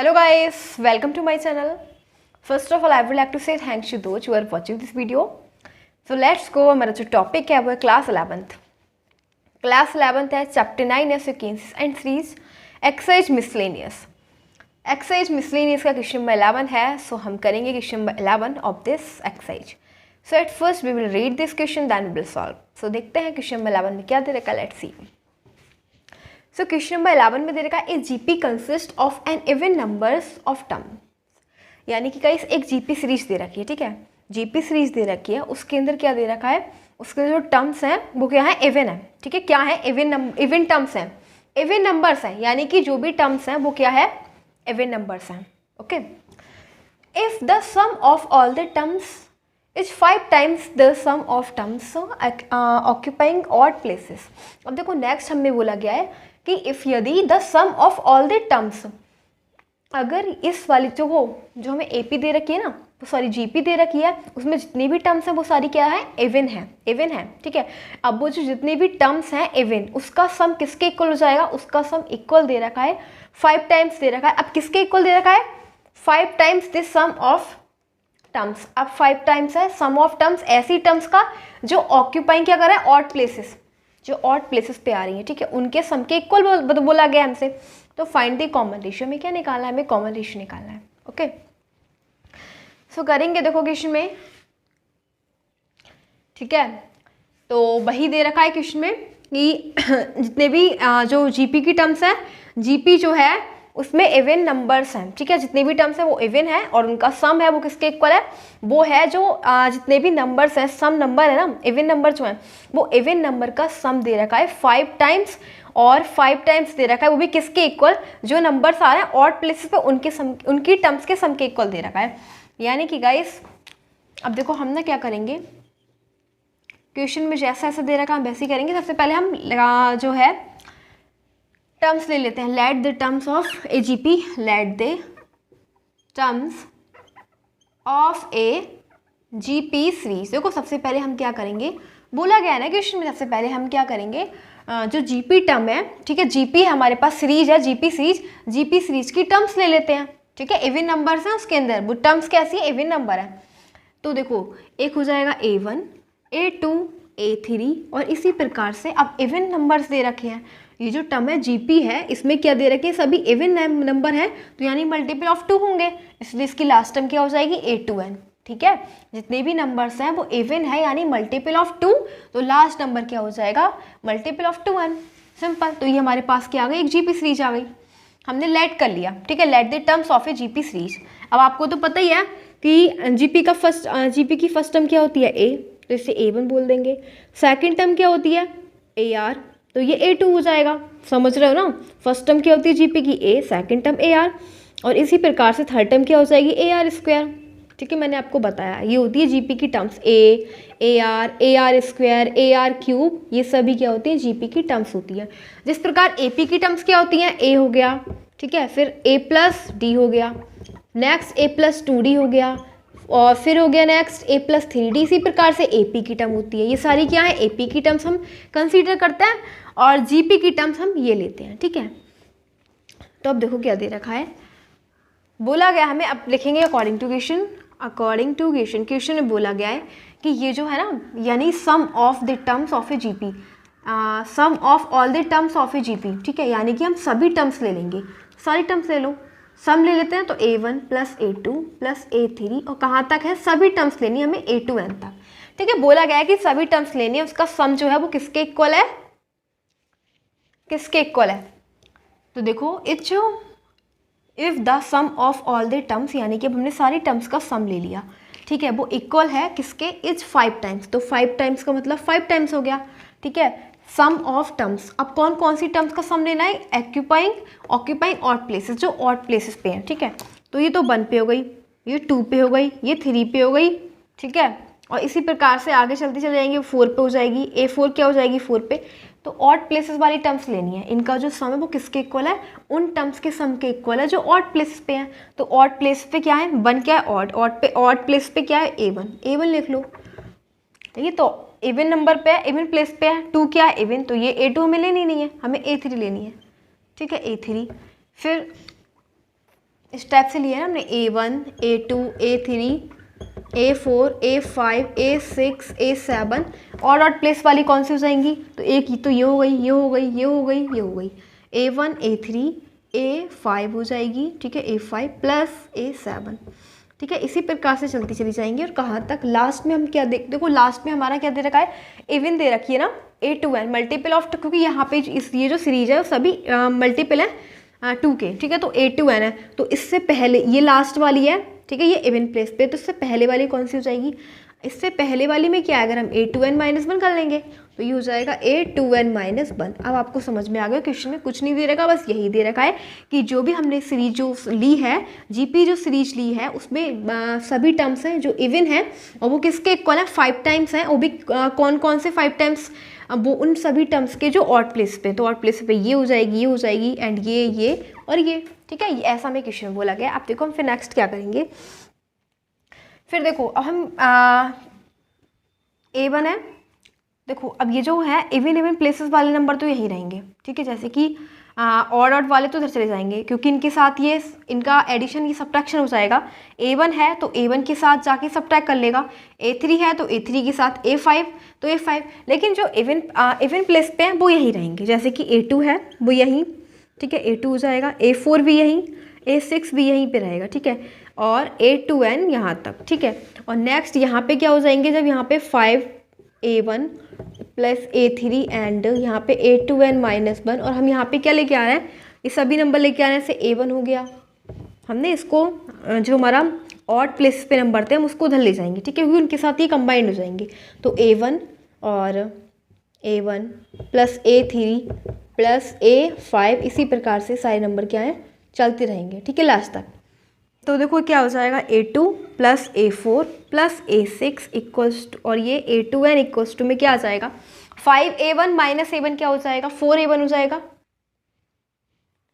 Hello guys, welcome to my channel. First of all, I would like to say thanks to those who are watching this video. So let's go. हमारा जो topic है वो है class 11th. Class 11th है chapter 9 है sequences and series exercise miscellaneous. Exercise miscellaneous का question number 11 है. So हम करेंगे question number 11 of this exercise. So at first we will read this question then we will solve. So देखते हैं question number 11 में क्या दे रखा है. Let's see. So question number 11 में दे रखा है a GP consist of an even numbers of term. यानी कि गाइस एक जीपी सीरीज दे रखी है. ठीक है, जीपी सीरीज दे रखी है. उसके अंदर क्या दे रखा है, उसके जो टर्म्स हैं वो क्या है, इवन है. ठीक है, क्या है, इवन टर्म्स हैं, इवन नंबर्स हैं. यानी कि जो भी टर्म्स हैं वो क्या है, इवन नंबर्स हैं. Okay. If the sum of all the terms is 5 times the sum of terms occupying odd places. अब देखो नेक्स्ट हमें बोला गया है कि इफ यदि the sum of all the terms, अगर इस वाली जो हमें एपी दे रखी है ना, वो सॉरी जीपी दे रखी है, उसमें जितनी भी टर्म्स हैं वो सारी क्या है, इवन है, इवन है. ठीक है, अब वो जो जितनी भी टर्म्स हैं इवन, उसका सम किसके इक्वल हो जाएगा, उसका सम इक्वल दे रखा है 5 times दे रखा है. अब किसके इक्वल दे रखा है, 5 times this sum of terms. अब 5 times है सम ऑफ टर्म्स ऐसी टर्म्स का जो ऑक्यूपाइंग क्या कर रहा है, ऑड प्लेसेस, जो ऑड प्लेसेस पे आ रही है. ठीक है, उनके सम के इक्वल बोला गया हमसे. तो फाइंड द कॉमन रेशियो में क्या निकालना है, हमें कॉमन रेशियो निकालना है. ओके. सो करेंगे, देखो क्वेश्चन में. ठीक है, तो वही दे रखा है क्वेश्चन में कि जितने भी जो जीपी की टर्म्स है, जीपी जो है उसमें इवन नंबर्स हैं. ठीक है, जितने भी टर्म्स हैं वो इवन है और उनका सम है वो किसके इक्वल है, वो है जो जितने भी नंबर्स हैं, सम नंबर है ना, इवन नंबर जो है वो इवन नंबर का सम दे रखा है 5 times और 5 times दे रखा है वो भी किसके इक्वल, जो नंबर्स आ रहे हैं ऑड प्लेसेस पे उनके सम, उनकी टर्म्स के सम के इक्वल दे रखा है. यानी कि गाइस अब देखो हम ना क्या करेंगे, क्वेश्चन में जैसा ऐसा दे रखा हम वैसे ही करेंगे. सबसे पहले हम जो है टर्म्स ले लेते हैं. Let the terms of a GP, let the terms of a GP series. देखो सबसे पहले हम क्या करेंगे, बोला गया है ना क्वेश्चन में, सबसे पहले हम क्या करेंगे, जो जीपी टर्म है, ठीक है, जीपी है हमारे पास, सीरीज है जीपी सीरीज, जीपी सीरीज की टर्म्स ले लेते हैं. ठीक है, इवन नंबर्स हैं उसके अंदर, वो टर्म्स कैसी है, इवन नंबर है. तो देखो एक हो जाएगा A1, A2, A3 और इसी प्रकार से. अब इवन नंबर्स दे रखे हैं, ये जो टर्म है जीपी है इसमें क्या दे रखे हैं, सभी इवन नंबर है, तो यानी मल्टीपल ऑफ 2 होंगे, इसलिए इसकी लास्ट टर्म क्या हो जाएगी, A2n. ठीक है, जितने भी नंबर्स हैं वो इवन है यानी मल्टीपल ऑफ 2, तो लास्ट नंबर क्या हो जाएगा, मल्टीपल ऑफ 2n. सिंपल. तो ये हमारे पास क्या आ गई, एक जीपी सीरीज आ गई. हमने लेट कर लिया. ठीक है, let the terms of a GP series. अब आपको तो पता ही है कि जीपी की फर्स्ट टर्म क्या होती है, ए, तो इसे A1 बोल देंगे. सेकंड टर्म क्या होती है, AR, तो ये A2 हो जाएगा. समझ रहे हो ना, फर्स्ट टर्म क्या होती है जीपी की, A, सेकंड टर्म AR और इसी प्रकार से थर्ड टर्म क्या हो जाएगी, AR². ठीक है, मैंने आपको बताया ये होती है जीपी की टर्म्स, AR, AR², AR3, ये सभी क्या होती हैं, जीपी की टर्म्स होती है. जिस प्रकार एपी की टर्म्स क्या होती हैं, A हो गया, ठीक है, फिर A+D हो गया, नेक्स्ट A+2D हो गया और फिर हो गया नेक्स्ट A+3D. इसी प्रकार से एपी की टर्म होती है. ये सारी क्या है, एपी की टर्म्स हम कंसीडर करते हैं और जीपी की टर्म्स हम ये लेते हैं. ठीक है, तो अब देखो क्या दे रखा है, बोला गया हमें, अब लिखेंगे according to question. According to question, question में बोला गया है कि ये जो है ना, यानी sum of the terms of a GP, sum of all the terms of a GP. ठीक है, यानी कि हम सभी टर्म्स ले लेंगे, सारी टर्म्स ले लो, सम ले लेते हैं. तो A1 + A2 + A3 और कहाँ तक है, सभी टर्म्स लेनी है हमें A2n तक. ठीक है, बोला गया है कि सभी टर्म्स लेनी है, उसका सम जो है वो किसके इक्वल है, किसके इक्वल है. तो देखो if the sum of all the terms, यानी कि अब हमने सारी टर्म्स का सम ले लिया. ठीक है, वो इक्वल है किसके, इज 5 times. तो 5 times का मतलब 5 times हो गया. ठीक है, सम ऑफ टर्म्स, अब कौन कौन सी टर्म्स का सम लेना है, ऑक्यूपाइंग ऑड प्लेसेस, जो ऑड प्लेसेस पे हैं. ठीक है, तो ये तो 1 पे हो गई, ये 2 पे हो गई, ये 3 पे हो गई. ठीक है, और इसी प्रकार से आगे चलते चले जाएंगे, 4 पे हो जाएगी, A4 क्या हो जाएगी, 4 पे. तो ऑड प्लेसेस वाली टर्म्स लेनी है, इनका जो सम है वो किसके इक्वल है, उन टर्म्स के सम के इक्वल है जो ऑड प्लेसेस पे हैं. तो ऑड प्लेस पे क्या है, 1 क्या है, ऑड प्लेस पे क्या है, A1 लिख लो. ये तो इवन नंबर पे है, इवन प्लेस पे है. 2 क्या है, इवन, तो ये A2 हमें लेनी नहीं है, हमें A3 लेनी है. ठीक है, A3. फिर इस टाइप से लिए ना हमने A1 A2 A3 A4 A5 A6 A7 और डॉट प्लेस वाली कौन सी हो जाएंगी, तो एक तो ये हो गई, ये हो गई, ये हो गई, ये हो गई, A1 A3 A5 हो जाएगी, ठीक है, A5 प्लस A7, ठीक है। इसी प्रकार से चलती चली जाएंगी और कहाँ तक, लास्ट में हम क्या देखो लास्ट में हमारा क्या दे रखा है, इवन दे रखी है ना, A2n मल्टीपल ऑफ, क्योंकि यहाँ पे ये जो सीरीज है वो सभी मल्टीपल है 2 के, ठीक है, तो A2n है, तो इससे पहले ये लास्ट वाली है, ठीक है, ये इवन प्लेस पे, तो इससे पहले वाली कौन सी हो जाएगी, इससे पहले वाली में क्या है, अगर हम A2n-1 कर लेंगे तो ये हो जाएगा A2n-1। अब आपको समझ में आ गया, क्वेश्चन में कुछ नहीं दे रखा, बस यही दे रखा है कि जो भी हमने सीरीज जो ली है, जीपी जो सीरीज ली है उसमें सभी टर्म्स हैं जो इवन है और वो किसके इक्वल है, 5 टाइम्स हैं, वो भी कौन कौन से 5 टाइम्स, वो उन सभी टर्म्स के जो ऑड प्लेस पे, तो ऑड प्लेस पे ये हो जाएगी, ये हो जाएगी एंड ये और ये, ठीक है, ऐसा हमें क्वेश्चन में बोला गया। अब देखो हम फिर नेक्स्ट क्या करेंगे, फिर देखो अब हम A1 है, देखो अब ये जो है इवन प्लेसेस वाले नंबर तो यही रहेंगे, ठीक है, जैसे कि ऑड ऑड वाले तो उधर चले जाएंगे क्योंकि इनके साथ ये इनका एडिशन ये सब्ट्रैक्शन हो जाएगा। A1 है तो A1 के साथ जाके सब्ट्रैक्ट कर लेगा, A3 है तो A3 के साथ A5 तो A5, लेकिन जो इवन प्लेस पे हैं वो यही रहेंगे, जैसे कि A2 है वो यहीं, ठीक है, A2 हो जाएगा, A4 भी यहीं, A6 भी यहीं पे रहेगा, ठीक है, और A2n यहाँ तक, ठीक है। और नेक्स्ट यहाँ पे क्या हो जाएंगे, जब यहाँ पे 5A1 प्लस A3 एंड यहाँ पे A2n-1 और हम यहाँ पे क्या लेके आ रहे हैं, ये सभी नंबर लेके आ रहे हैं, जैसे A1 हो गया, हमने इसको जो हमारा ऑड प्लेस पे नंबर थे हम उसको उधर ले जाएंगे, ठीक है, क्योंकि उनके साथ ये कंबाइंड हो जाएंगे, तो A1 और A1 plus A3 plus A5, इसी प्रकार से सारे नंबर क्या हैं चलते रहेंगे, ठीक है, लास्ट तक। तो देखो क्या हो जाएगा, A2 plus A4 plus A6 equals to, और ये A2n इक्वल्स टू में क्या आ जाएगा, 5A1 माइनस A1 क्या हो जाएगा, 4A1 हो जाएगा।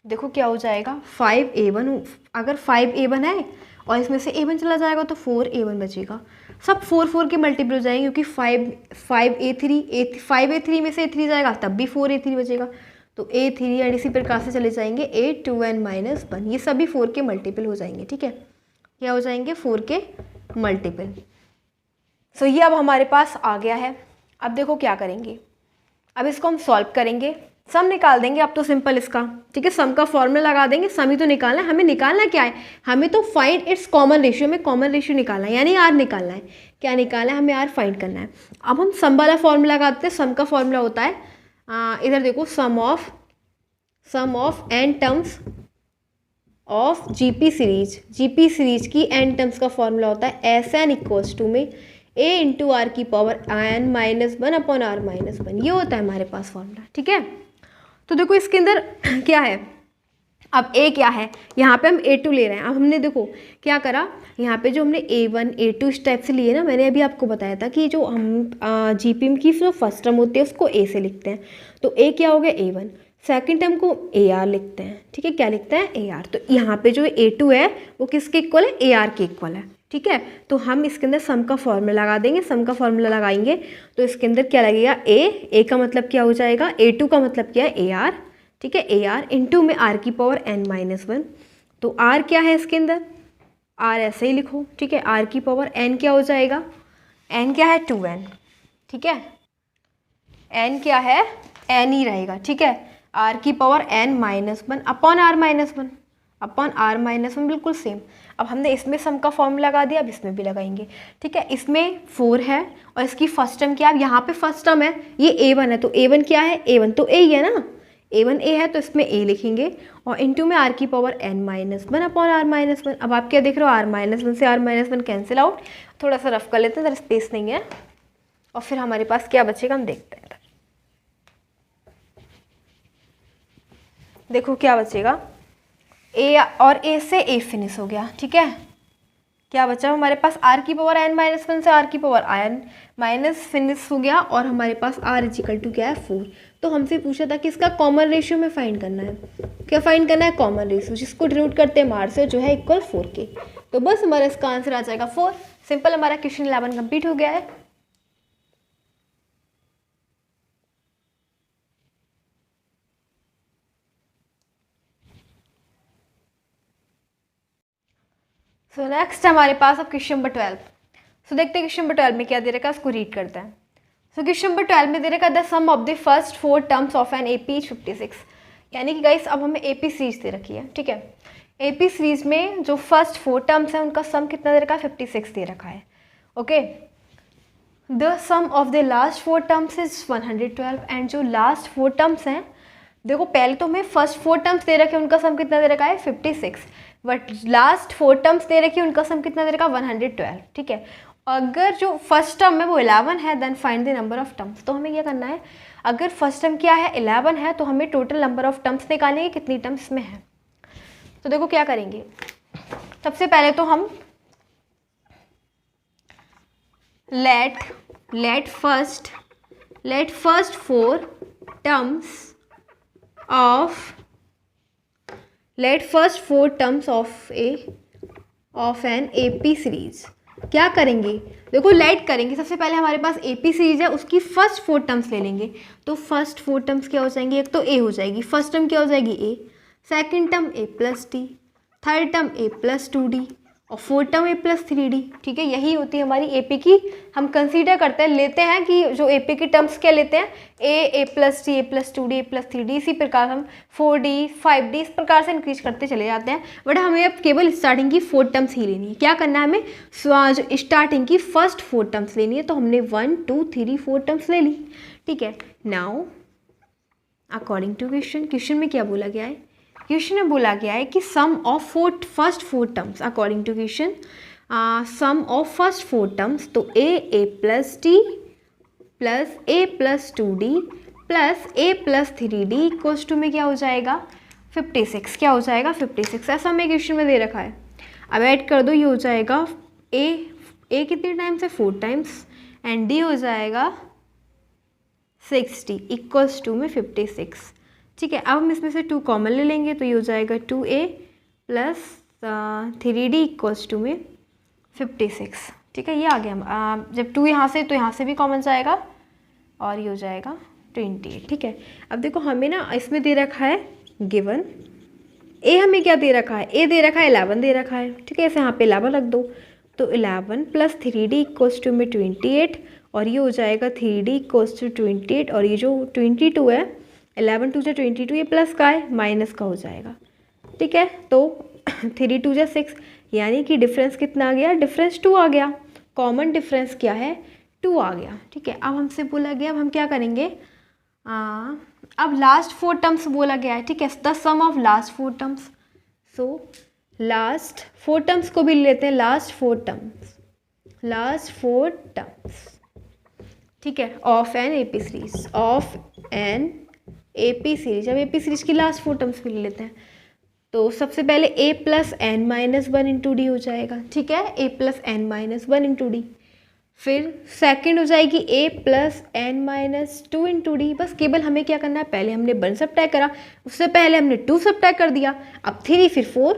देखो क्या हो जाएगा, 5A1, अगर 5A1 है और इसमें से A1 चला जाएगा तो 4A1 बचेगा, सब 4 के मल्टीपल हो जाएंगे क्योंकि 5A3 में से A3 जाएगा तब भी 4A3 बचेगा, तो A3 एंड इसी प्रकार से चले जाएंगे A2n-1, ये सभी 4 के मल्टीपल हो जाएंगे, ठीक है, क्या हो जाएंगे 4 के मल्टीपल। सो ये अब हमारे पास आ गया है। अब देखो क्या करेंगे, अब इसको हम सॉल्व करेंगे, सम निकाल देंगे, अब तो सिंपल इसका, ठीक है, सम का फॉर्मूला लगा देंगे, सम ही तो निकालना है, हमें निकालना क्या है, हमें तो फाइंड इट्स कॉमन रेशियो, में कॉमन रेशियो निकालना है, यानी आर निकालना है, क्या निकालना है, हमें आर फाइंड करना है। अब हम सम वाला फॉर्मूला लगाते हैं, सम का फॉर्मूला होता है इधर देखो, sum of n terms of GP series की एन टर्म्स का फॉर्मूला होता है Sn इक्वल्स टू में a इंटू आर की पावर n-1 अपॉन r-1, ये होता है हमारे पास फॉर्मूला, ठीक है। तो देखो इसके अंदर क्या है, अब A क्या है, यहाँ पे हम A2 ले रहे हैं, अब हमने देखो क्या करा, यहाँ पे जो हमने A1 A2 इस टाइप से लिए ना, मैंने अभी आपको बताया था कि जो हम जीपी की जो फर्स्ट टर्म होती है उसको A से लिखते हैं, तो A क्या हो गया A1, सेकंड टर्म को AR लिखते हैं, ठीक है, क्या लिखते हैं AR, तो यहाँ पे जो A2 है वो किसके इक्वल है, AR के इक्वल है, ठीक है। तो हम इसके अंदर सम का फॉर्मूला लगा देंगे, सम का फॉर्मूला लगाएंगे तो इसके अंदर क्या लगेगा, A का मतलब क्या हो जाएगा, A2 का मतलब क्या है AR, ठीक है, AR इंटू में R की पावर n-1, तो R क्या है इसके अंदर, R ऐसे ही लिखो, ठीक है, R की पावर n क्या हो जाएगा, n क्या है 2n, ठीक है, n क्या है n ही रहेगा, ठीक है, R की power n-1 upon r-1 upon r-1 बिल्कुल सेम। अब हमने इसमें सम का फॉर्मूला लगा दिया, अब इसमें भी लगाएंगे, ठीक है, इसमें 4 है और इसकी फर्स्ट टर्म क्या है, यहाँ पे फर्स्ट टर्म है ये A1 है, तो A1 क्या है, A1 तो A ही है ना, A1 A है तो इसमें A लिखेंगे और इंटू में R की पावर n-1 अपॉन r-1। अब आप क्या देख रहे हो, r-1 से r-1 कैंसिल आउट, थोड़ा सा रफ कर लेते हैं, ज़रा स्पेस नहीं है, और फिर हमारे पास क्या बचेगा हम देखते हैं। देखो क्या बचेगा, A और A से A फिनिश हो गया, ठीक है, क्या बचा हमारे पास, R की पावर n-1 से R की पावर n- फिनिश हो गया और हमारे पास R इजिकल टू क्या है 4। तो हमसे पूछा था कि इसका कॉमन रेशियो में फाइंड करना है, क्या फाइंड करना है, कॉमन रेशियो, जिसको डिनोट करते हैं R से, जो है इक्वल 4 के, तो बस हमारा इसका आंसर आ जाएगा 4। सिंपल, हमारा क्वेश्चन 11 कंप्लीट हो गया है। सो नेक्स्ट हमारे पास अब क्वेश्चन नंबर 12। सो देखते हैं क्वेश्चन नंबर 12 में क्या दे रखा है, उसको रीड करते हैं। सो क्वेश्चन नंबर 12 में दे रखा है the sum of the first 4 terms of an AP is 56। यानी कि गाइस अब हमें एपी सीरीज दे रखी है, ठीक है। एपी सीरीज में जो फर्स्ट 4 टर्म्स हैं उनका सम कितना दे रखा है, 56 दे रखा है। Okay, the sum of the last 4 terms is 112 and जो लास्ट 4 टर्म्स हैं, देखो पहले तो हमें फर्स्ट 4 टर्म्स दे रखे हैं, उनका सम कितना दे रखा है 56, बट लास्ट 4 टर्म्स दे रखी है उनका सम कितना दे रखा है 112, ठीक है। अगर जो फर्स्ट टर्म है वो 11 है then find the number of terms. तो हमें क्या करना है, अगर फर्स्ट टर्म क्या है 11 है तो हमें टोटल नंबर ऑफ टर्म्स निकालेंगे कितनी टर्म्स में है। तो देखो क्या करेंगे, सबसे पहले तो हम let first 4 terms of an AP series क्या करेंगे, देखो लेट करेंगे। सबसे पहले हमारे पास एपी सीरीज है, उसकी फर्स्ट 4 टर्म्स ले लेंगे। तो फर्स्ट 4 टर्म्स क्या हो जाएंगी, एक तो ए हो जाएगी, फर्स्ट टर्म क्या हो जाएगी ए, सेकंड टर्म ए प्लस डी, थर्ड टर्म ए प्लस 2d और फोर्थ टर्म ए प्लस 3d, ठीक है। यही होती है हमारी एपी की, हम कंसीडर करते हैं, लेते हैं कि जो एपी की टर्म्स क्या लेते हैं, ए प्लस डी, ए प्लस 2d, ए प्लस 3d, इसी प्रकार हम 4d 5d इस प्रकार से इंक्रीज करते चले जाते हैं। बट हमें अब केवल स्टार्टिंग की 4 टर्म्स ही लेनी है। क्या करना है हमें, जो स्टार्टिंग की फर्स्ट 4 टर्म्स लेनी है। तो हमने 1 2 3 4 टर्म्स ले ली, ठीक है। नाउ अकॉर्डिंग टू क्वेश्चन में क्या बोला गया है, क्वेश्चन में बोला गया है कि sum of first 4 terms, according to question sum of first 4 terms, तो a plus d plus a plus 2d plus a plus 3d equals to में क्या हो जाएगा 56, क्या हो जाएगा 56। ऐसा हमें क्वेश्चन में दे रखा है। अब ऐड कर दो, ये हो जाएगा ए कितने टाइम्स है 4 टाइम्स एंड डी हो जाएगा 60 इक्वल्स टू में 56, ठीक है। अब हम इसमें से 2 कॉमन ले लेंगे तो ये हो जाएगा 2a plus 3d equals to में 56, ठीक है। ये आ गया, जब 2 यहाँ से तो यहाँ से भी कॉमन जाएगा और ये हो जाएगा 28, ठीक है। अब देखो हमें ना इसमें दे रखा है गिवन ए, हमें क्या दे रखा है, ए दे रखा है 11 दे रखा है, ठीक है। ऐसे यहाँ पे 11 रख दो, तो 11 प्लस 3d इक्वल्स टू में 28 और ये हो जाएगा 3d इक्वल्स टू 28 और ये जो 22 है 11 2 22, ये प्लस का है माइनस का हो जाएगा, ठीक है। तो 3 2 6, यानी कि डिफरेंस कितना आ गया, डिफरेंस 2 आ गया। कॉमन डिफरेंस क्या है 2 आ गया, ठीक है। अब हमसे बोला गया, अब हम क्या करेंगे, अब लास्ट 4 टर्म्स बोला गया है, ठीक है। The sum of last 4 terms, so last 4 terms को भी लेते हैं, लास्ट 4 टर्म्स, ठीक है, of an AP series, AP series. अब एपी सीरीज की लास्ट 4 टर्म्स भी ले लेते हैं। तो सबसे पहले a plus n minus 1 into d हो जाएगा, ठीक है, a plus n minus 1 into d. फिर सेकंड हो जाएगी a plus n minus 2 into D. बस केवल हमें क्या करना है, पहले हमने 1 सब्ट्रैक्ट करा, उससे पहले हमने 2 सब्ट्रैक्ट कर दिया, अब 3 फिर 4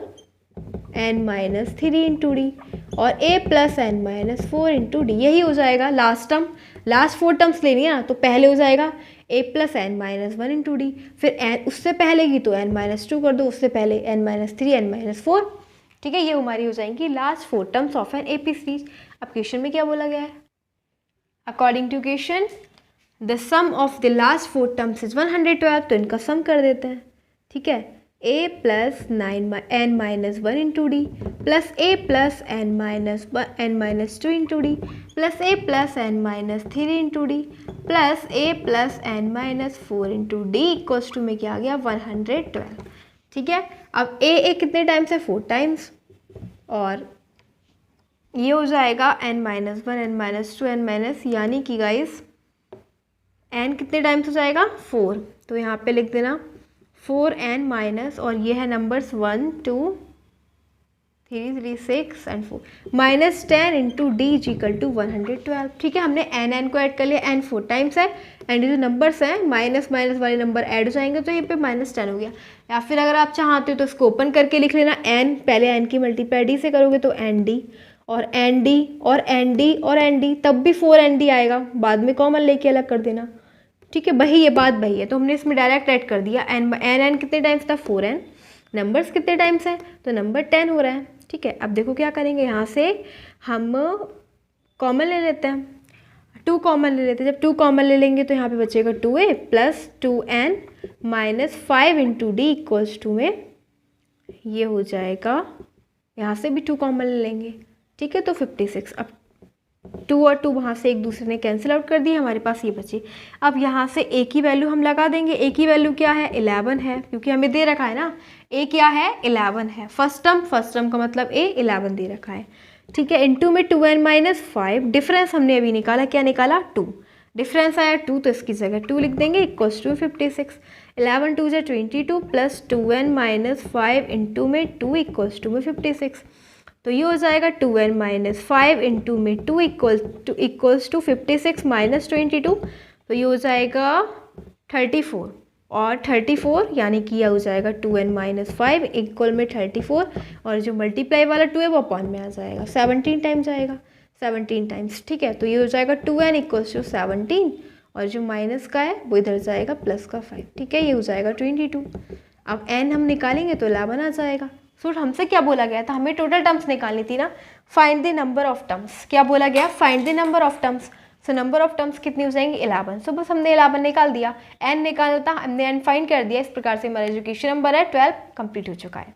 एन माइनस 3 इंटू डी और a plus n minus 4 into d. यही हो जाएगा लास्ट टर्म। लास्ट 4 टर्म्स लेनी है ना, तो पहले हो जाएगा a plus n minus 1 into d, फिर एन उससे पहले की तो n माइनस 2 कर दो, उससे पहले n माइनस 3 n माइनस 4, ठीक है। ये हमारी हो जाएंगी last 4 terms of an AP series. अब क्वेश्चन में क्या बोला गया है, according to question the sum of the last 4 terms is 112, तो इनका सम कर देते हैं, ठीक है। a plus n minus 1 into d plus a plus n minus 2 into d plus a plus n minus 3 into d plus a plus n minus 4 into d equals to में क्या आ गया 112, ठीक है। अब a कितने टाइम्स है 4 times और ये हो जाएगा n minus 1 n minus 2 n minus, यानी कि गाइस n कितने टाइम्स हो जाएगा 4, तो यहाँ पे लिख देना 4n माइनस और ये है numbers 1 2 3 3 6 and 4 minus 10 into d equal to 112, ठीक है। हमने n को ऐड कर लिया, n 4 टाइम्स है एंड ये जो नंबर्स हैं माइनस वाले नंबर ऐड हो जाएंगे, तो यहाँ पे माइनस 10 हो गया। या फिर अगर आप चाहते हो तो इसको ओपन करके लिख लेना, n पहले n की मल्टीप्लाई d से करोगे तो nd और nd और nd और nd, तब भी 4nd आएगा, बाद में कॉमन लेके अलग कर देना, ठीक है। वही ये बात वही है, तो हमने इसमें डायरेक्ट ऐड कर दिया। एन कितने टाइम्स था 4n, नंबर्स कितने टाइम्स हैं तो नंबर 10 हो रहा है, ठीक है, अब देखो क्या करेंगे, यहाँ से हम कॉमन ले लेते हैं, 2 कॉमन ले लेते हैं। जब 2 कॉमन ले लेंगे तो यहाँ पे बचेगा 2a plus 2n minus 5 into d equals to में ये हो जाएगा, यहाँ से भी 2 कॉमन ले लेंगे, ठीक है, तो 56। अब 2 और 2 वहाँ से एक दूसरे ने कैंसिल आउट कर दिए, हमारे पास ये बची। अब यहाँ से a की वैल्यू हम लगा देंगे। a की वैल्यू क्या है, 11 है, क्योंकि हमें दे रखा है ना, a क्या है, 11 है। फर्स्ट टर्म का मतलब a 11 दे रखा है, ठीक है। इनटू में 2n माइनस 5, डिफरेंस हमने अभी निकाला, क्या निकाला, 2, डिफरेंस आया 2, तो इसकी जगह 2 लिख देंगे इक्वल्स टू 56। 11 2 जा 22 प्लस 2n माइनस 5 इंटू में 2 इक्वल्स टू में 56, तो ये हो जाएगा 2n माइनस 5 इंटू में 2 इक्वल्स टू 56 माइनस 22, तो ये हो जाएगा 34, और 34 यानी कि यह हो जाएगा 2n माइनस 5 इक्वल में 34, और जो मल्टीप्लाई वाला 2 है वो अपॉन में आ जाएगा, 17 टाइम्स आएगा, 17 टाइम्स, ठीक है। तो ये हो जाएगा 2n इक्वल्स टू 17, और जो माइनस का है वो इधर जाएगा प्लस का 5, ठीक है, ये हो जाएगा 22। अब n हम निकालेंगे तो 11 आ जाएगा। सो हमसे क्या बोला गया था, हमें टोटल टर्म्स निकालनी थी ना, find the number of terms, क्या बोला गया, find the number of terms. So number of terms कितनी हो जाएंगी, 11। सो बस हमने 11 निकाल दिया, n निकालना था, हमने n फाइंड कर दिया। इस प्रकार से हमारा एजुकेशन नंबर है 12 कंप्लीट हो चुका है।